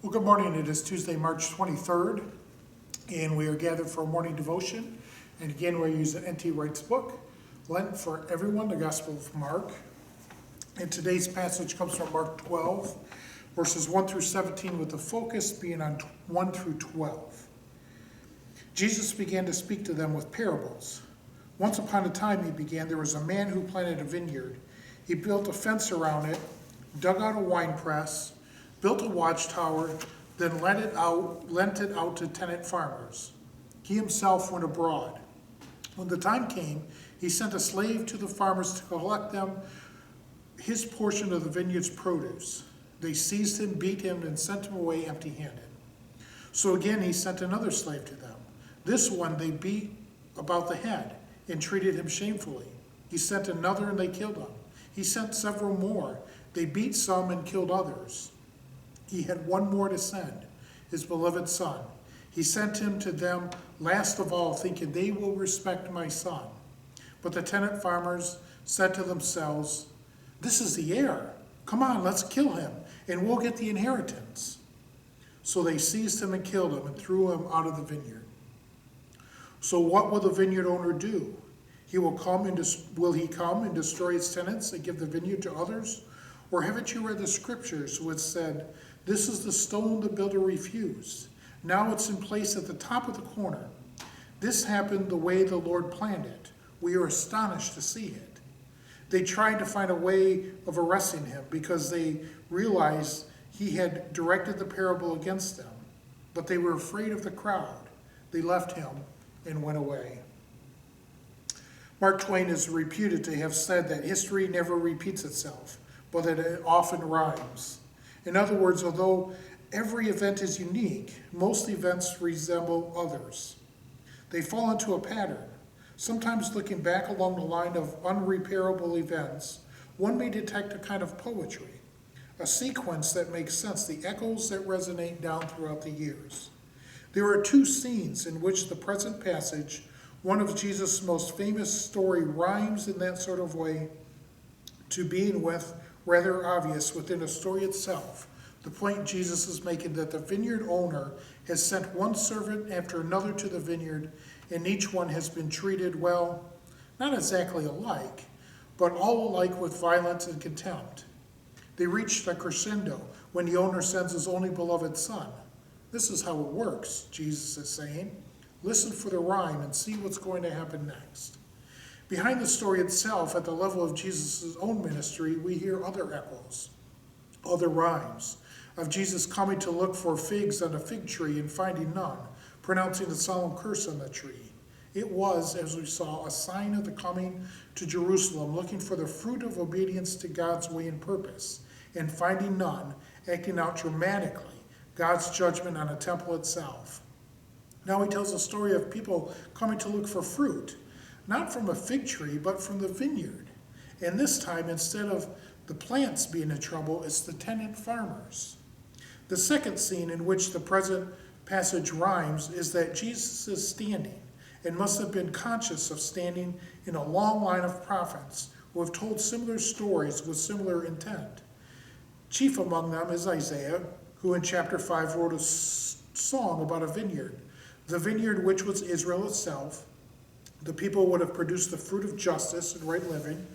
Well, good morning. It is Tuesday, March 23rd, and we are gathered for a morning devotion. And again, we're using N.T. Wright's book, Lent for Everyone, the Gospel of Mark. And today's passage comes from Mark 12, verses 1 through 17, with the focus being on 1 through 12. Jesus began to speak to them with parables. Once upon a time, he began, there was a man who planted a vineyard. He built a fence around it, dug out a wine press, built a watchtower, then lent it out to tenant farmers. He himself went abroad. When the time came, he sent a slave to the farmers to collect them his portion of the vineyard's produce. They seized him, beat him, and sent him away empty-handed. So again he sent another slave to them. This one they beat about the head and treated him shamefully. He sent another and they killed him. He sent several more. They beat some and killed others. He had one more to send, his beloved son. He sent him to them last of all, thinking they will respect my son. But the tenant farmers said to themselves, "This is the heir. Come on, let's kill him, and we'll get the inheritance." So they seized him and killed him and threw him out of the vineyard. So what will the vineyard owner do? Will he come and destroy its tenants and give the vineyard to others? Or haven't you read the scriptures which said, "This is the stone the builder refused. Now it's in place at the top of the corner. This happened the way the Lord planned it. We are astonished to see it." They tried to find a way of arresting him because they realized he had directed the parable against them. But they were afraid of the crowd. They left him and went away. Mark Twain is reputed to have said that history never repeats itself, but that it often rhymes. In other words, although every event is unique, most events resemble others. They fall into a pattern. Sometimes looking back along the line of unrepairable events, one may detect a kind of poetry, a sequence that makes sense, the echoes that resonate down throughout the years. There are two scenes in which the present passage, one of Jesus' most famous story, rhymes in that sort of way to being with rather obvious within a story itself. The point Jesus is making that the vineyard owner has sent one servant after another to the vineyard, and each one has been treated, well, not exactly alike, but all alike with violence and contempt. They reach the crescendo when the owner sends his only beloved son. This is how it works, Jesus is saying. Listen for the rhyme and see what's going to happen next. Behind the story itself, at the level of Jesus' own ministry, we hear other echoes, other rhymes, of Jesus coming to look for figs on a fig tree and finding none, pronouncing a solemn curse on the tree. It was, as we saw, a sign of the coming to Jerusalem, looking for the fruit of obedience to God's way and purpose, and finding none, acting out dramatically God's judgment on the temple itself. Now he tells a story of people coming to look for fruit, not from a fig tree, but from the vineyard. And this time, instead of the plants being in trouble, it's the tenant farmers. The second scene in which the present passage rhymes is that Jesus is standing and must have been conscious of standing in a long line of prophets who have told similar stories with similar intent. Chief among them is Isaiah, who in chapter 5 wrote a song about a vineyard, the vineyard which was Israel itself. The people would have produced the fruit of justice and right living,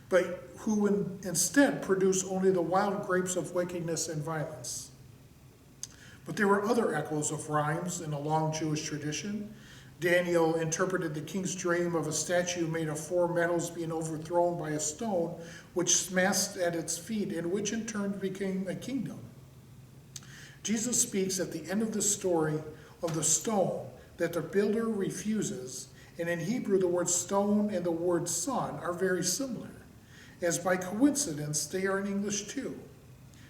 but who instead produce only the wild grapes of wickedness and violence. But there were other echoes of rhymes in a long Jewish tradition. Daniel interpreted the king's dream of a statue made of four metals being overthrown by a stone, which smashed at its feet, and which in turn became a kingdom. Jesus speaks at the end of the story of the stone that the builder refuses, and in Hebrew the word stone and the word son are very similar, as by coincidence they are in English too.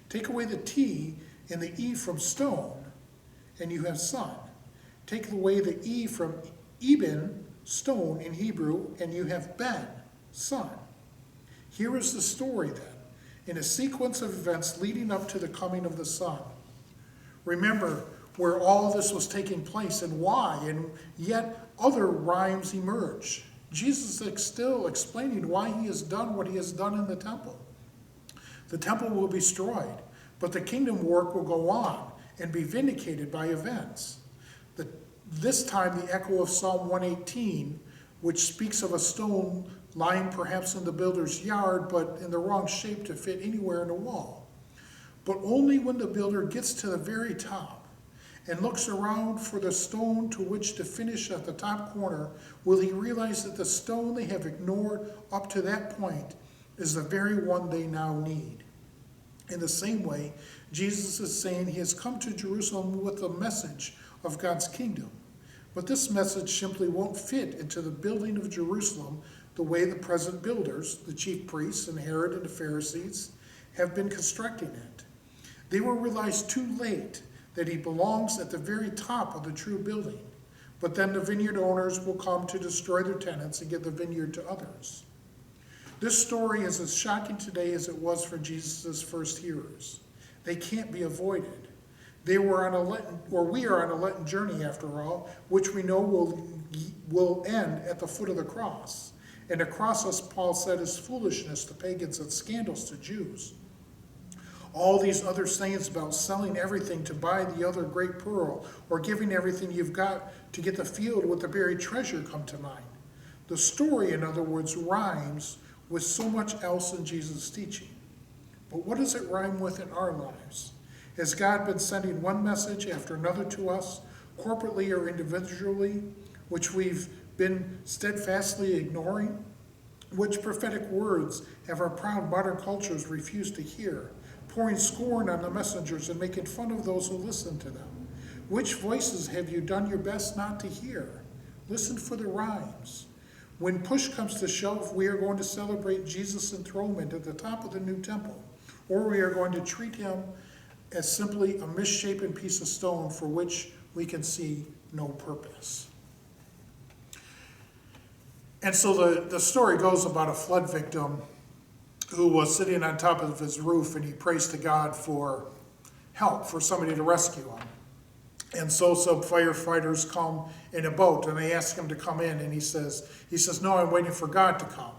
Take away the T and the E from stone, and you have son. Take away the E from Eben, stone in Hebrew, and you have Ben, son. Here is the story then, in a sequence of events leading up to the coming of the Son. Remember where all this was taking place and why, and yet other rhymes emerge. Jesus is still explaining why he has done what he has done in the temple. The temple will be destroyed, but the kingdom work will go on, and be vindicated by events. This time the echo of Psalm 118, which speaks of a stone lying perhaps in the builder's yard, but in the wrong shape to fit anywhere in a wall. But only when the builder gets to the very top and looks around for the stone to which to finish at the top corner, will he realize that the stone they have ignored up to that point is the very one they now need. In the same way, Jesus is saying he has come to Jerusalem with a message of God's kingdom. But this message simply won't fit into the building of Jerusalem the way the present builders, the chief priests and Herod and the Pharisees, have been constructing it. They will realize too late that he belongs at the very top of the true building. But then the vineyard owners will come to destroy their tenants and give the vineyard to others. This story is as shocking today as it was for Jesus' first hearers. They can't be avoided. We are on a Lenten journey, after all, which we know will end at the foot of the cross. And the cross, as Paul said, is foolishness to pagans and scandals to Jews. All these other sayings about selling everything to buy the other great pearl, or giving everything you've got to get the field with the buried treasure come to mind. The story, in other words, rhymes with so much else in Jesus' teaching. But what does it rhyme with in our lives? Has God been sending one message after another to us, corporately or individually, which we've been steadfastly ignoring? Which prophetic words have our proud modern cultures refused to hear, pouring scorn on the messengers and making fun of those who listen to them? Which voices have you done your best not to hear? Listen for the rhymes. When push comes to shove, we are going to celebrate Jesus' enthronement at the top of the new temple, or we are going to treat him as simply a misshapen piece of stone for which we can see no purpose. And so the story goes about a flood victim who was sitting on top of his roof, and he prays to God for help, for somebody to rescue him. And so some firefighters come in a boat, and they ask him to come in, and he says, no, I'm waiting for God to come.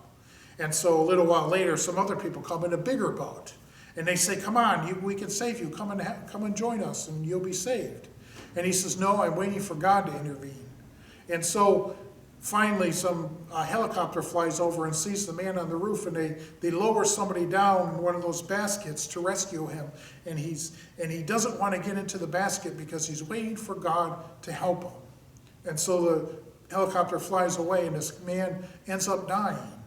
And so a little while later, some other people come in a bigger boat, and they say, come on, we can save you. Come and join us, and you'll be saved. And he says, no, I'm waiting for God to intervene. And so finally, some helicopter flies over and sees the man on the roof, and they lower somebody down in one of those baskets to rescue him. And he doesn't want to get into the basket because he's waiting for God to help him. And so the helicopter flies away, and this man ends up dying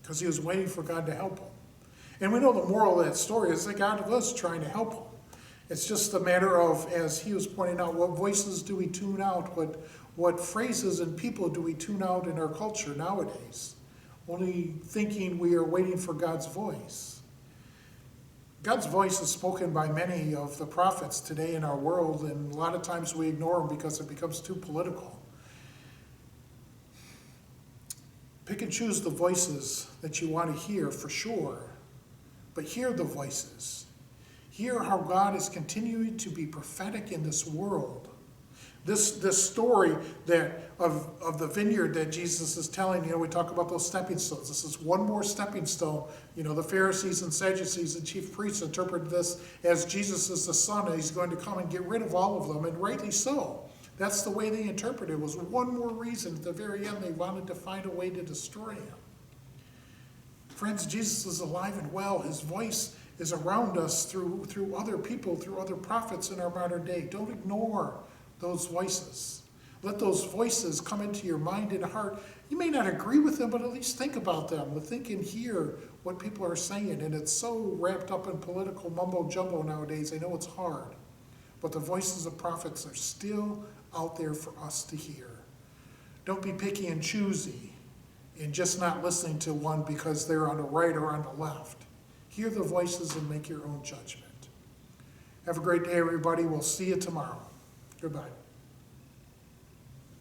because he was waiting for God to help him. And we know the moral of that story is that God was trying to help him. It's just a matter of, as he was pointing out, what voices do we tune out? What phrases and people do we tune out in our culture nowadays? Only thinking we are waiting for God's voice. God's voice is spoken by many of the prophets today in our world, and a lot of times we ignore them because it becomes too political. Pick and choose the voices that you want to hear for sure, but hear the voices. Hear how God is continuing to be prophetic in this world. This story of the vineyard that Jesus is telling, we talk about those stepping stones. This is one more stepping stone. The Pharisees and Sadducees and chief priests interpreted this as Jesus is the Son, and he's going to come and get rid of all of them, and rightly so. That's the way they interpreted it. It was one more reason at the very end they wanted to find a way to destroy him. Friends, Jesus is alive and well. His voice is around us through other people, through other prophets in our modern day. Don't ignore those voices. Let those voices come into your mind and heart. You may not agree with them, but at least think about them. Think and hear what people are saying. And it's so wrapped up in political mumbo-jumbo nowadays. I know it's hard. But the voices of prophets are still out there for us to hear. Don't be picky and choosy and just not listening to one because they're on the right or on the left. Hear the voices and make your own judgment. Have a great day, everybody. We'll see you tomorrow. Goodbye.